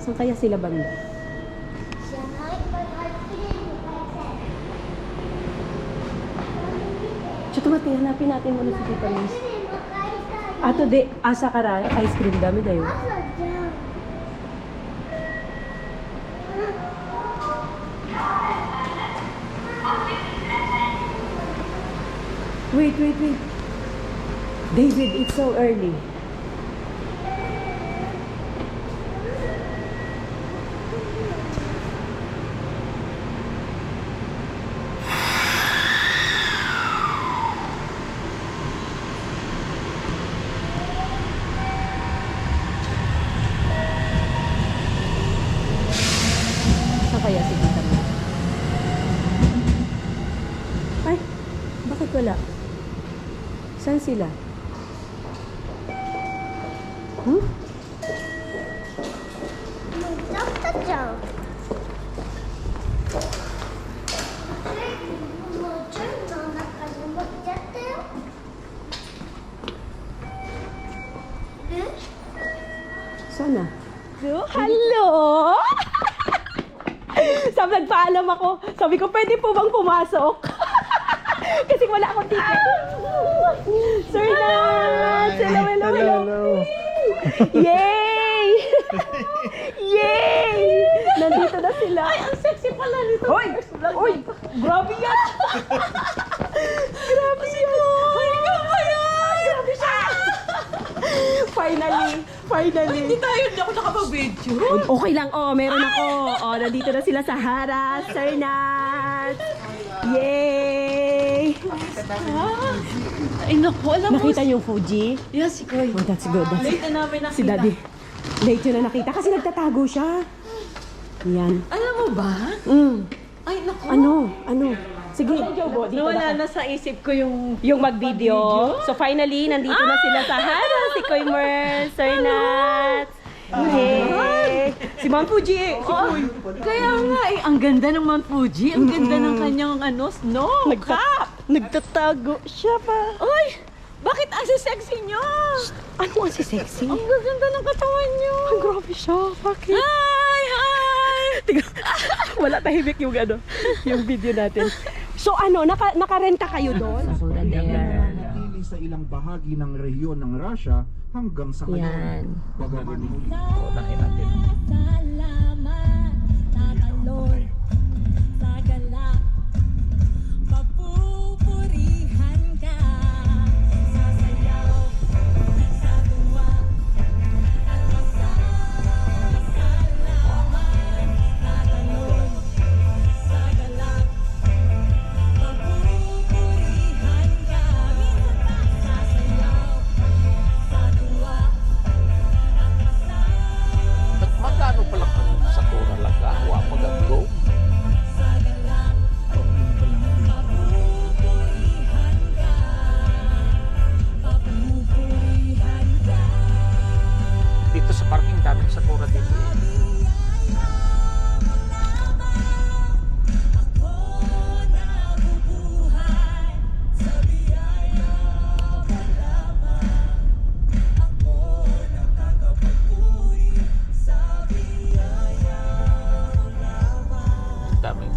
Saan kaya sila banda? Chutumati, hanapin natin muna si Tita Liz. Ato de, asa kara, ice cream dami dayo. Wait. David, it's so early. Saan kaya si Tita mo? Ay, bakit wala? Saan sila? Sana. Hello! Sabi, nagpaalam ako. Sabi ko, pwede po bang pumasok? Kasi wala akong ticket. Sir Nat! Hello! Yay! Yay! Nandito na sila. Ay, ang sexy pala nito. Hoy! Grabe yan! Grabe yan! Ay, grabe siya! Finally. Hindi ako nakapag-video. Okay lang, meron ako. Nandito na sila sa Harras, Sir Nat. Yay! Ay, naku, alam mo. Nakita yung Fuji? Yes, si Koy. Oh, that's good. Late na namin nakita. Si Daddy. Late yun na nakita kasi nagtatago siya. Yan. Alam mo ba? Ay, naku. Ano? Sige. Nawala na sa isip ko yung Mag-video. So finally, nandito na sila sa Harras. Si Koy Mer, Sir Nat. Yay! Si Ma'am Fuji eh. Si Koy. Kaya nga ang ganda ng Mount Fuji. Ang ganda ng kanyang snow cap. Nagtatago siya pa. Ay, bakit ang sexy niyo? Ano ang si sexy? Ang gaganda ng katawan niyo. Ang grabe siya. Bakit? Hi! Wala tahimik yung yung video natin. So naka-rent ka kayo doon? Nanatili sa ilang bahagi ng rehiyon ng Russia hanggang sa Yan. ngayon. Bagaman huli. Unahin natin. Salamat, tatalon sa galak. Papupurihan ka sa sayaw, sa tuwa, at masasalamat. Tatalon sa galak. Papupurihan ka minsan pa sa sayaw, sa tuwa. Magkano pa lang ang Sakura Laga? Wa magaglo. Dito sa parking daming Sakura dito eh. Daming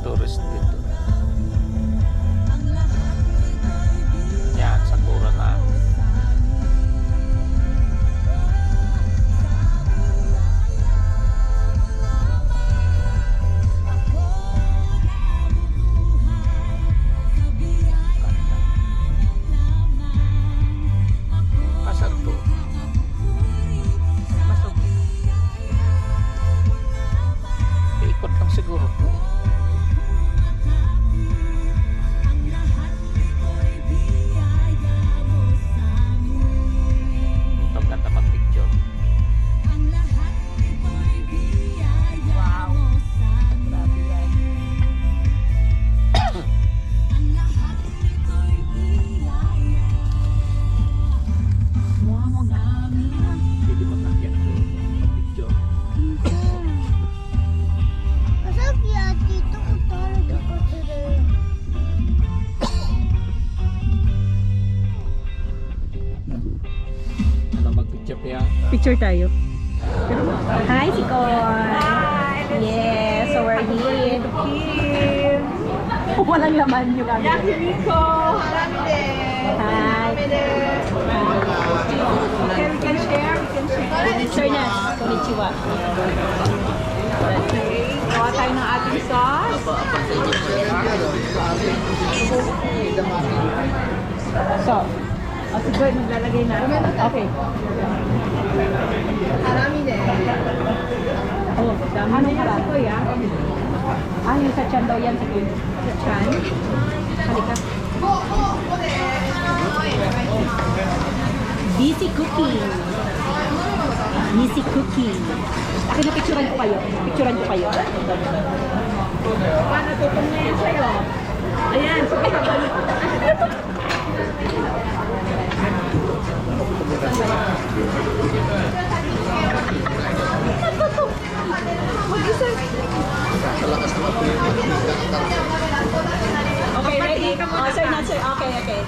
tourist dito. Yan, Sakura na. Pasal to. Ikot lang siguro to. Ito ganda mag-picture. Wow. Grabe yan. Pwede mag-akyat to. Mag-picture. Ano mag-picture kaya? Picture tayo. Hi, Sikoy. Yes, so we're here. Walang laman yung aming. Yakimiko! Hi. We can share, we can share. Sir Nats, konnichiwa. Okay, gawa tayo ng ating sauce. So, Sige, maglalagay na. okay. Oh, dami Anong na karami? Sikoy, ah. Ah, yung sa chan daw yan, Sikoy. Sa chan. Halika. Busy cooking. Busy cooking. Akin na picturean ko kayo. Picturean ko kayo. Paano tutong na yan sa'yo? Ayan, sige. Okay, ready? Oh, sir, not sir. Okay, okay.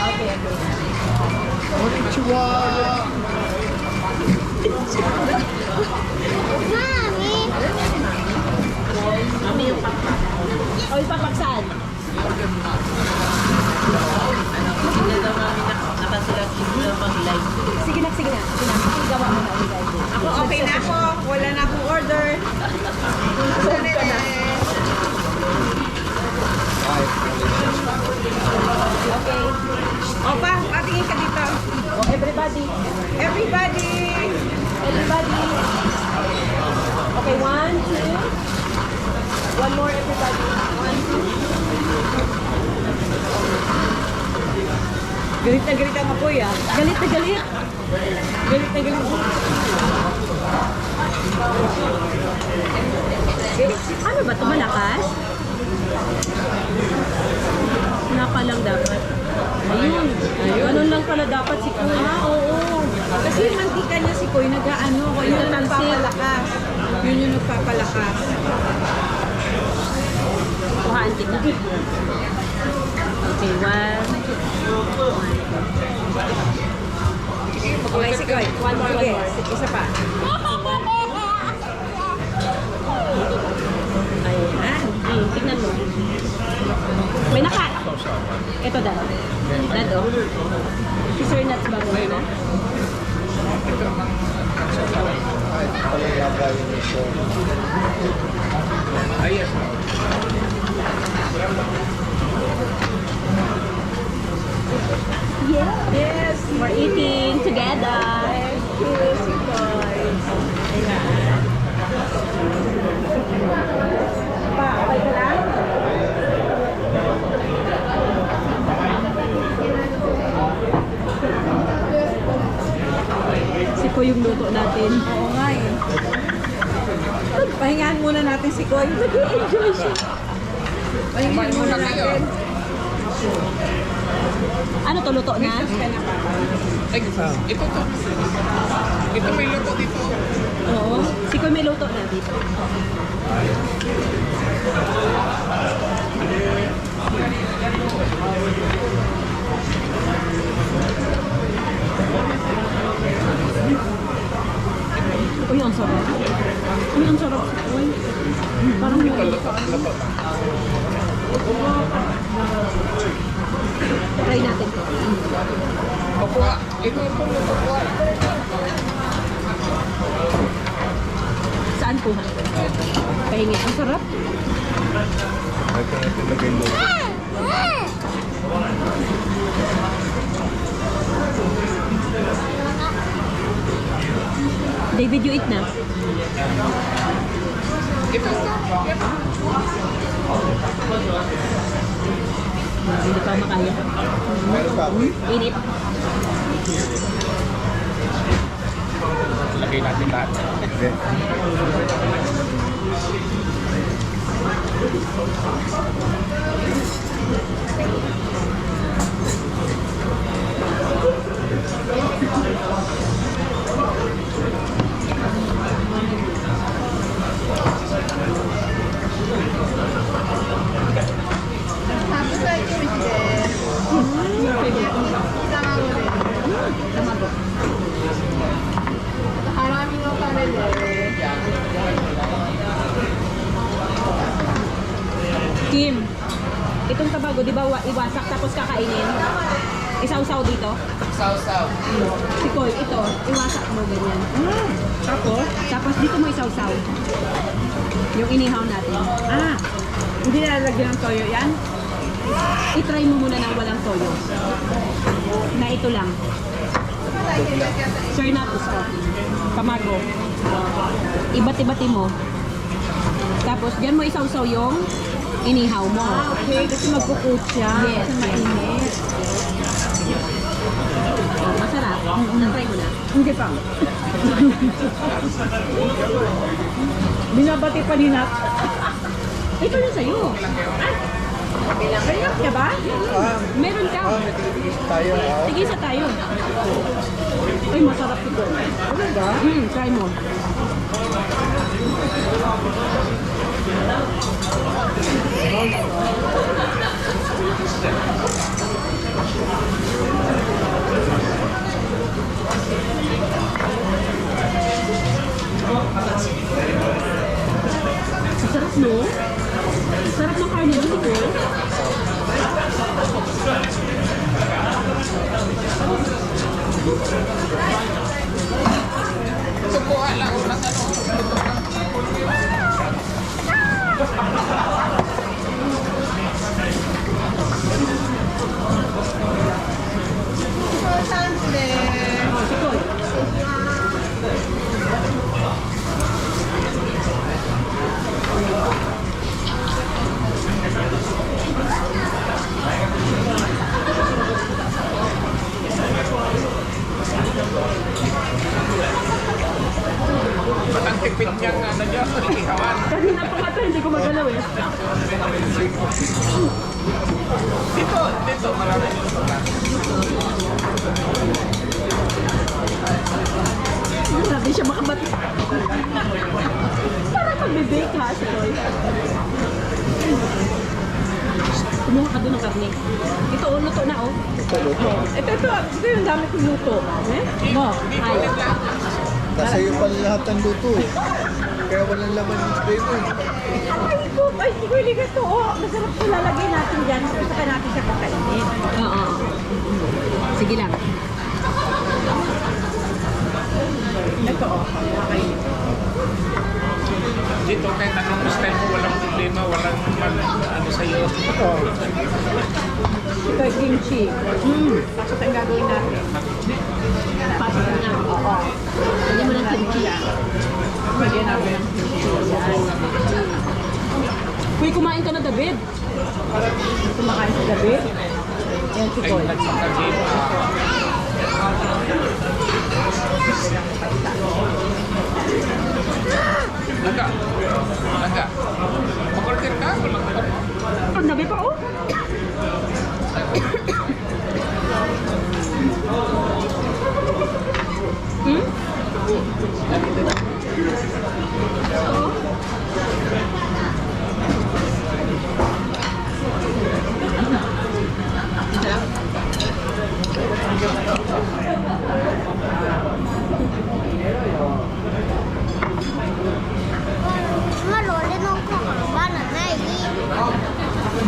Okay, okay. Mami yung pakpak. O, yung pakpak saan? Sige na, sige na. Sige na. Sige, gawa mo na. Ako, okay na ako. Wala na akong order. Sorry ka na. Okay. Opa, patingin ka dito. Oh, everybody. Everybody! Everybody. Okay, 1, 2. One more, everybody. 1, 2. Galit na galit ang apoy, ah. Galit na galit. Galit na galit. Ano ba ito? Malakas? Naka lang dapat. Ayun. Ganun lang pala dapat si Kuya. Oo. Kasi yung mantika niya si Koy, nag-ano ko, yun yung nagpapalakas. Yun yung nagpapalakas. Kuhaan kita. Okay, 1. Okay, si Koy. One more, Sige, one more. isa pa. Ayan. Tignan mo. May naka. Ito dad. Dad, oh. Si Sir Nats ba mo na? Yes, We're eating together. yes, si Koy. Pa, okay ka lang? Si Kuya yung luto natin. Oo nga eh. Pahingahan muna natin si Koy. Nag-enjoy siya. Pahingahan muna natin. Ano to, luto na? Ay, ito to. Ito may luto dito. Oo. Si Kuya may luto na dito. Uy, ang sarap. Uy, ang sarap. Uy. Parang yung... Try natin to. Opo, ito po luto po. Saan po? Pahingi. Ang sarap. Ito natin lagay luto. David, you eat na. Ito. Hindi pa makaya. Meron pa. Init. Lagay natin lahat. Jim, itong tabago, di ba iwasak tapos kakainin? Isaw-saw dito? Saw-saw. Si Koy, ito, iwasak mo ganyan. Tapos? Tapos dito mo isaw-saw. Yung inihaw natin. Hindi nalalagyan ng toyo yan? I-try mo muna ng walang toyo. Na ito lang. Sir Natus ko. Kamago. Ibat-ibati mo. Tapos dyan mo isaw-saw yung inihaw mo. Okay, kasi magkukut siya. Yes, Kasi mainit. Oh, masarap. Na-try mo na. Hindi pa. Binabati pa ni Nat. Ito na sa'yo. Kaya ka ba? Meron ka. Tayo. Tigisa tayo. Ay, masarap ito. Ano ba? Try mo. Sarap, no? Sarap ng karne mo, Nicole. Sukuha lang ng ano. Ba't ang tipid niyang ano niya? Ihawan. Kanina pa nga to, hindi ko magalaw eh. Dito, marami dito. Grabe siya makabat. Parang mag-bake ha, si Koy. Kumuha ka doon ng karne. Ito, luto na oh. Ito yung dami kong luto. Mo, ay. Kasi yung pala lahat ng luto eh. Kaya walang laman yung flavor. Ay, hindi ko iligat ito. Oh, masarap ko lalagay natin dyan. Saka natin siya kakainin. Oo. Sige lang. Ito, oh. Okay. Dito, kahit anong style mo, walang problema, walang ano sa'yo. Ito yung kimchi. Tapos ang gagawin natin. Pasok na nga. Oo. Lagyan mo ng kimchi. Lagyan natin ng kimchi. Uy, kumain ka na, David. Kumakain sa gabi. Yan si Ay, Koy. nagsakagin. Laga. Mag-order ka? Walang ka mo. Ang dami pa oh.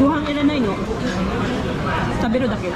Buhang ilanay no? Sabiro dakit.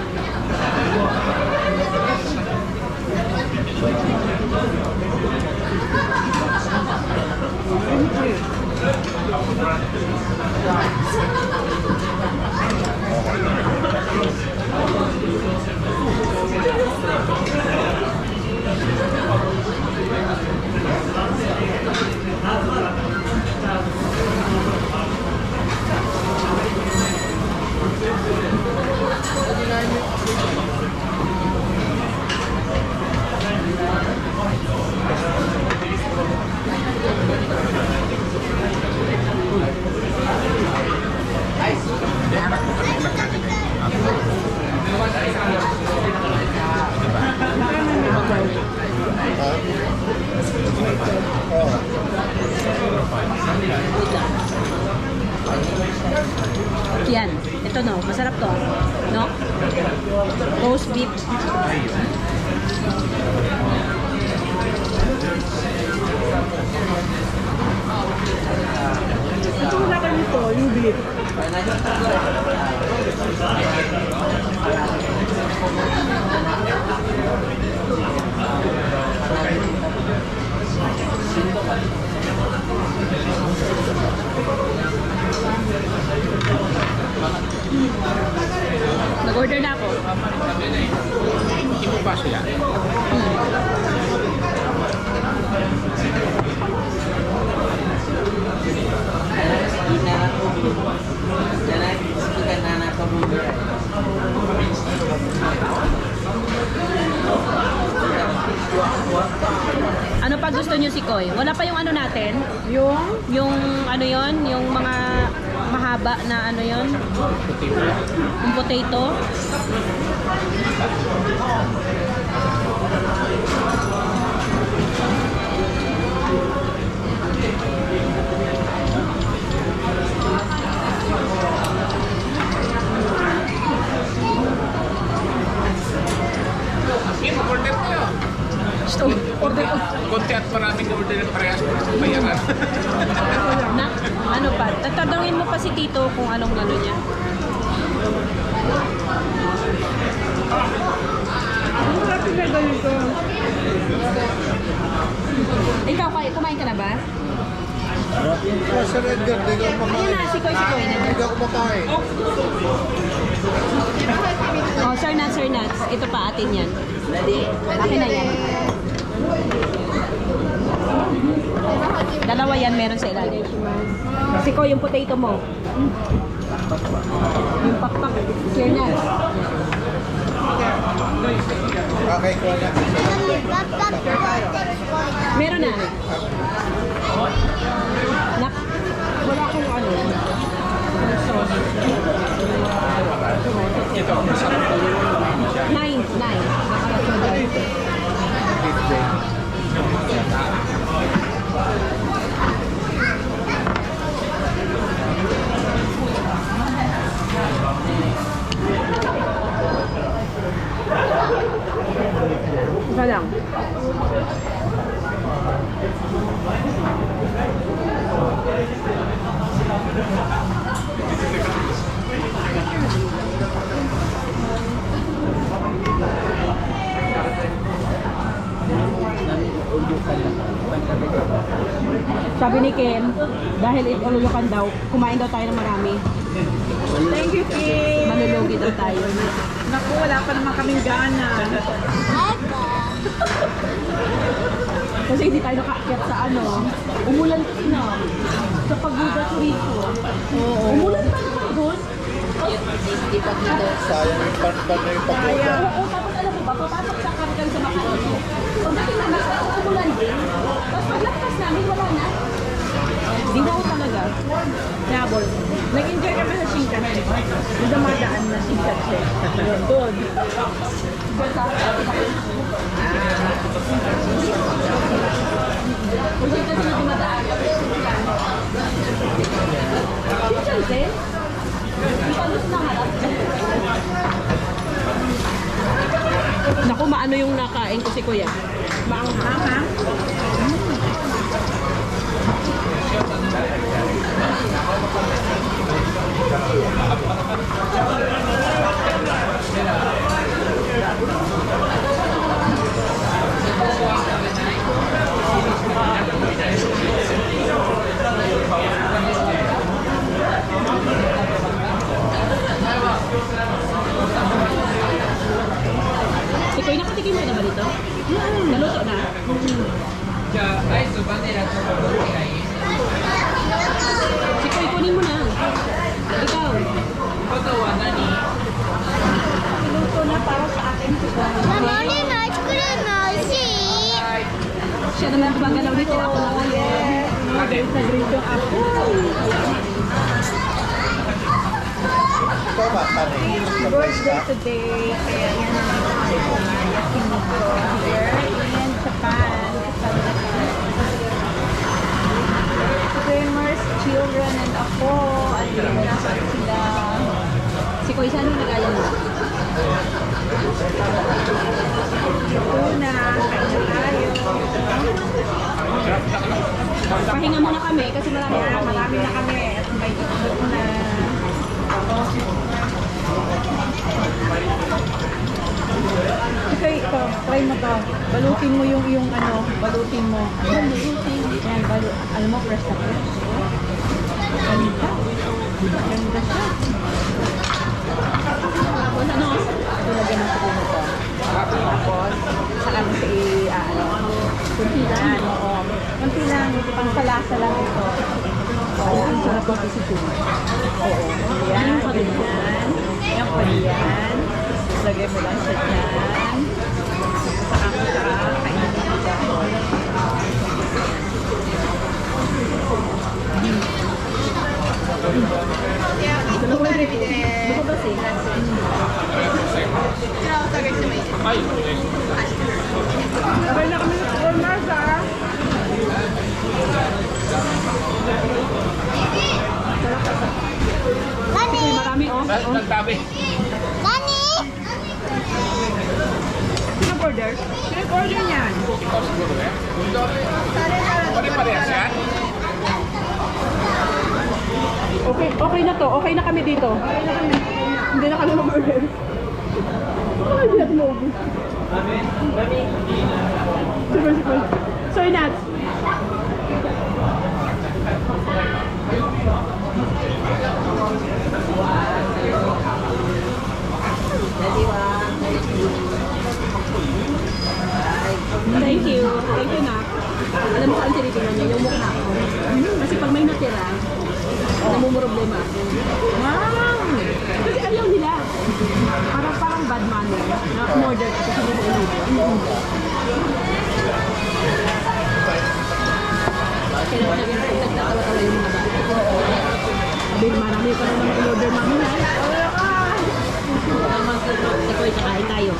Yan. Ito no. Masarap to. No? Roast beef. Ito wala ka nito, yung beef. Nag-order na ako. Hindi mo pa sila. Ano pa gusto niyo si Koy? Wala pa yung ano natin? Yung ano yon, yung mga mahaba na ano yon? Yung potato. Sige, order kayo. Order ko. Konti at maraming order ng parehas mo sa bayaran. Na, ano pa? Tatanungin mo pa si Tito kung anong ano niya. Ang sarap na ganito. Ikaw, kumain ka na ba? Sir Edgar, di ka Ayun kumakain. na, si Koy na. Di ka kumakain. Oh, Sir Nuts. Ito pa atin yan. Akin na yan. Dalawa yan meron sa ilalim. Si Koy, yung potato mo. Yung pakpak. Sir Nuts. Okay, ko na. Meron na. Nak, wala akong ano. Nine. Isa lang. Sabi ni Ken, dahil ululukan daw, kumain daw tayo ng marami. Thank you, Kim. Malulugi daw tayo. Naku, wala pa naman kaming gana. Kasi hindi tayo nakaakyat sa ano. Umulan kasi na. Sa pagoda rito. Oo. Umulan pa naman doon. Sayang yung pan na yung pagkuha. Oo, tapos alam mo ba, papasok sa kanilang sa Makati. Pagdating namin, umulan din. Tapos paglagpas namin, wala na. Di wow talaga. Nabol. Nag-enjoy kami sa Shinkansen. Yung dumadaan na Shinkansen. Doon. Kasi kasi na dumadaan. Shinkansen? Di pa gusto na harap. Naku, maano yung nakain ko si Kuya? Maanghang, ha? Si Kuya, nakatikim mo na ba dito? Naluto na? Si Kuya, kunin mo na. Ikaw. Piluto na para sa akin. Siya naman gumagalaw dito. Ako na lang. Yes. Grade na grade yung ako. Ikaw ba, Tani? Birthday today. Kaya yan naman ako. Here in Japan. Swimmers, children, and ako. At yun na sila. Si Kuya, saan yung nagayan mo? Tuna. Kain na tayo. Pahinga muna kami kasi marami na kami. Marami na kami. At may ikot na. Okay, ito, try mo to. Balutin mo yung ano, balutin mo. Yan, alam mo, fresh na fresh. Ganda. Ganda siya. Tapos ano? Ito lagyan ng suko nito. Tapos, saka mo sa kunti lang. Oo. Kunti lang, pangkalasa lang ito. Oo, ang sarap ng sisig. Oo. Yan, ganyan. Yan pa yan. Lagay mo lang sa dyan. Saka mo siya, kainin mo dahon. Ano ba rin? Ano ba si? Ay, Sabay na kami sa Walmart, ha? Marami oh. nagtabi. Pinag-order? Pinag-order niyan. Ikaw siguro eh. Pare-parehas yan? Okay, okay na to. Okay na kami dito. Hindi na kami mag-order. Ay, hindi natin maubos. Super. Soy nuts. Thank you. Thank you, Nak. Alam mo saan tinitingnan niya? Yung mukha ko. Kasi pag may natira, namumroblema ako. Wow! Kasi ayaw nila. Parang bad manner. Na-order kasi hindi mo ulit. Kaya nagtatawa-tawa yung mga bata. Sabi, marami pa rin naman in-order mami na. Ang mag-takoy sa kain tayo.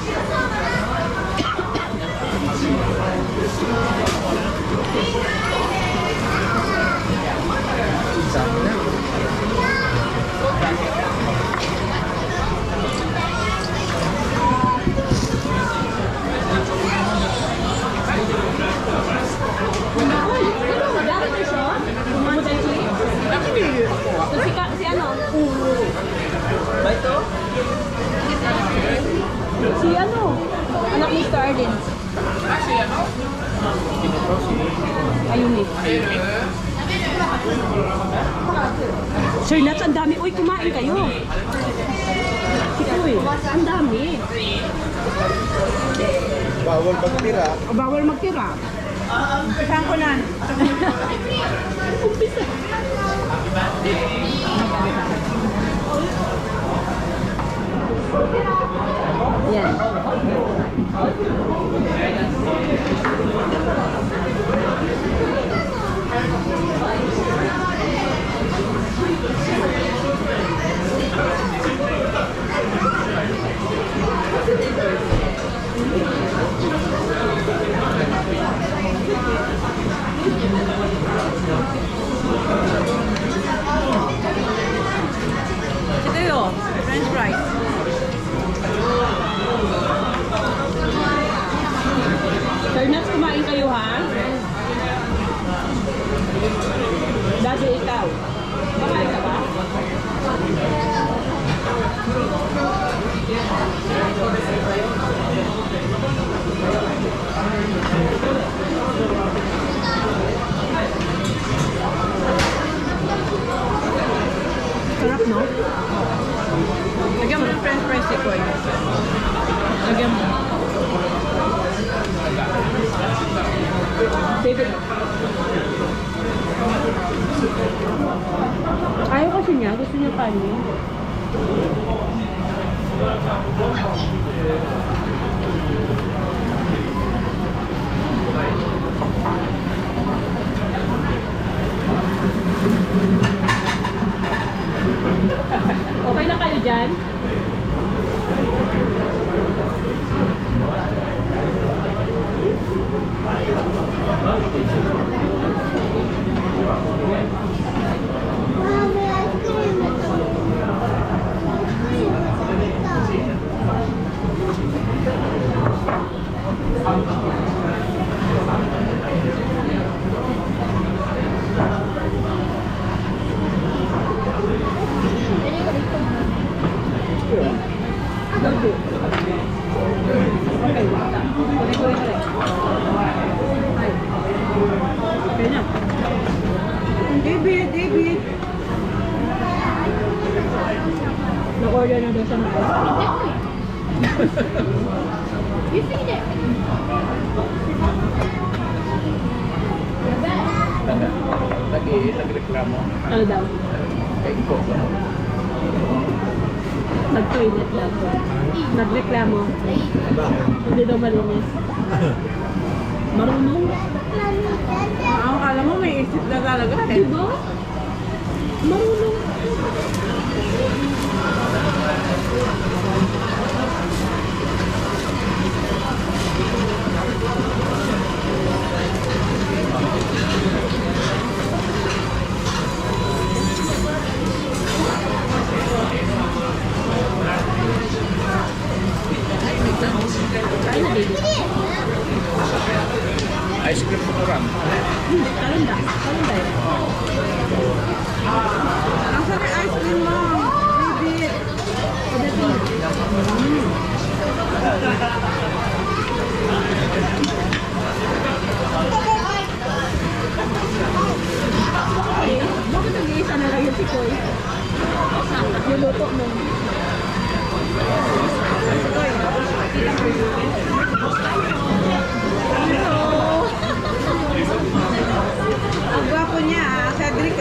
Si ano? Si ano? Anak ni Starlin. Kasi ano? Ayun eh. Sir Nats, ang dami. Uy, kumain kayo. Si Kuy, ang dami. Bawal magtira. O, bawal magtira. Saan ko na? Umpisa. Yan. Ito yun, French fries. Sir Nats, kumain kayo ha? Daddy, ikaw. Kumain ka ba? Sarap, no? Lagyan mo ng French fries si Koy. Lagyan mo. David. Ayaw kasi niya. Gusto niya kanin. Okay na kayo dyan? Ay, kulit-kulit ka rin. Ay. Okay na. David, David. Nag-order na daw siya ng ice cream. You feed it. Nagreklamo. Ano daw? Kay ko. Nag-toilet lang. Nagreklamo. Hindi daw malinis. Marunong. Ang kala mo may isip na talaga eh. Diba? Marunong. Kain na, baby. Ice cream po lang. Hindi, kalunda. Kalunda eh. Nasaan yung ice cream mo? David. Bakit nag-iisa na lang yung sikoy? Yung luto mo. Ang gwapo niya, Cedric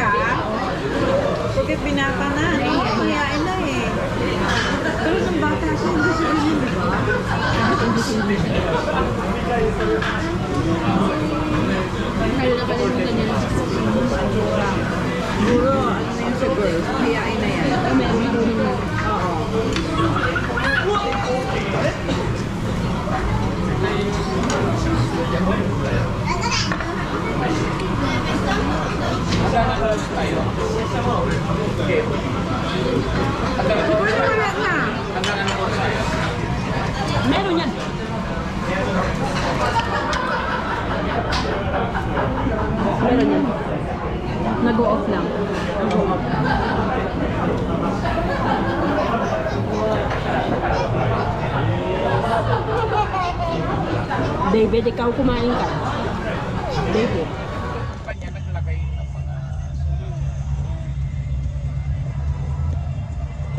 Porque binata na, no? Mayayain na eh. Pero nung bata siya, hindi siya ganyan, di ba? Ngayon na pala yung ganyan. Siguro, ano na yun sa girl? Mayayain na yan. May marunong na. Siguro wala na. Meron yan. Meron yan. Nag-go off lang. Nag-go off. David, ikaw kumain ka. David. Kanya naglagay ng mga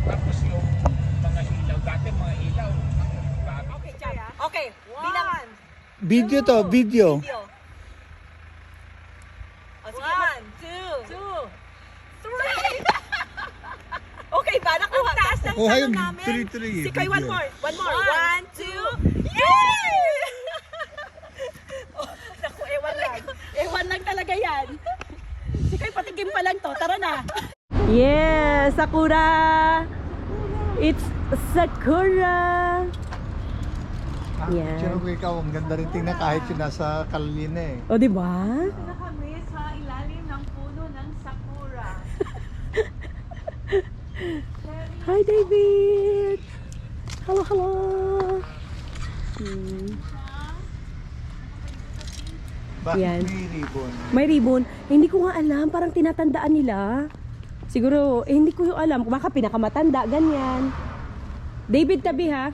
tapos yung mga ilaw, dati mga ilaw, Okay, Chaya. Okay, bilang. Video to, video. One, two, three. Okay ba? Nakuha. Ang taas ng Oh, tanong yung namin. tuloy-tuloy eh, Si Koy, one video. more. One, two. Yay! Oh, naku, ewan lang. Ewan lang talaga yan. Si Koy patigim pa lang to. Tara na. Yes, Sakura. It's Sakura. Yan. Sino ko ikaw, ang ganda rin tingnan kahit yun nasa Carolina eh. O, di ba? Na kami sa ilalim ng puno ng sakura. Hi, David. Hello, hello. Bakit Yan. may ribbon? May ribbon. Hindi ko nga alam. Parang tinatandaan nila. Siguro, hindi ko yung alam. Baka pinakamatanda, ganyan. David, tabi ha.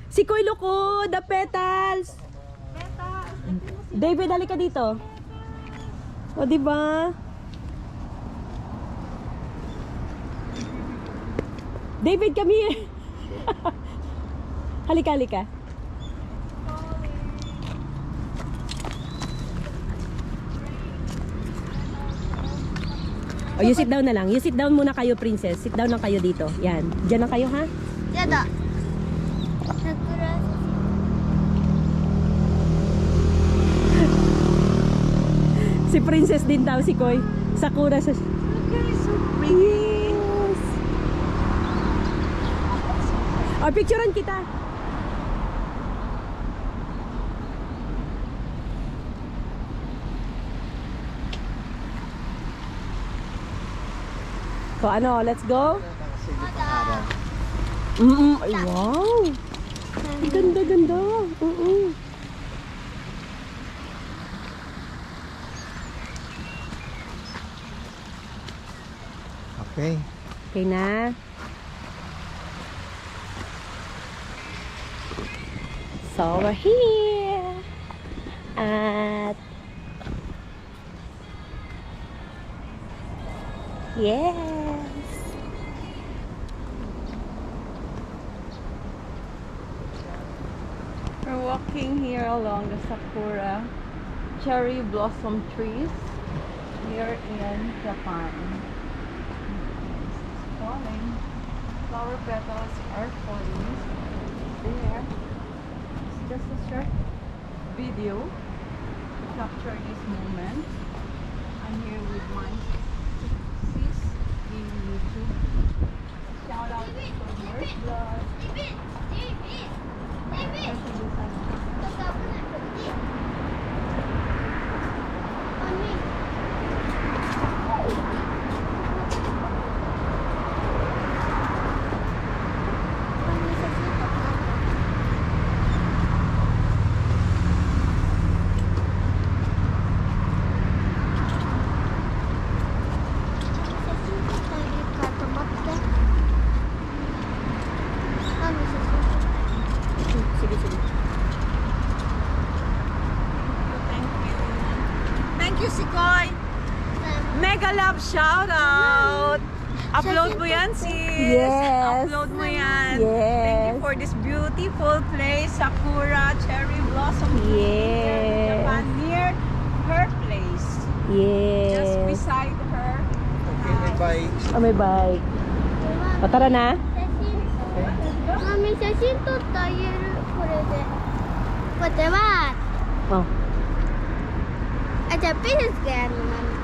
Si Koy Loko, the petals. David, halika dito. O, diba? David, come here. Halika, halika. O, you sit down na lang. You sit down muna kayo, princess. Sit down lang kayo dito. Yan. Diyan lang kayo, ha? やだ桜 Si princess din daw, si Koy. Sakura sa... Yes. O, picturean kita. So, ano, let's go? Nakasigit ang araw. Ay, wow! Ganda, ganda. Okay. Okay na. So we're here at yes. We're walking here along the sakura cherry blossom trees here in Japan. It's falling. Flower petals are falling. There. It's just a short video to capture this moment. I'm here with my sis in YouTube. Shout out to First Blood. Thank you, Sikoy! Mega love shout out! Upload mo yan, sis! Yes. Upload mo yan! Yes. Thank you for this beautiful place, Sakura Cherry Blossom Tree here in Yes. Japan, near her place. Just Yes. beside her. Okay, may bike. Oh, may bike. O, tara na. マミ写真撮ってあげるこれでこうやってわー Oh. あじゃあピルスがやるのマミ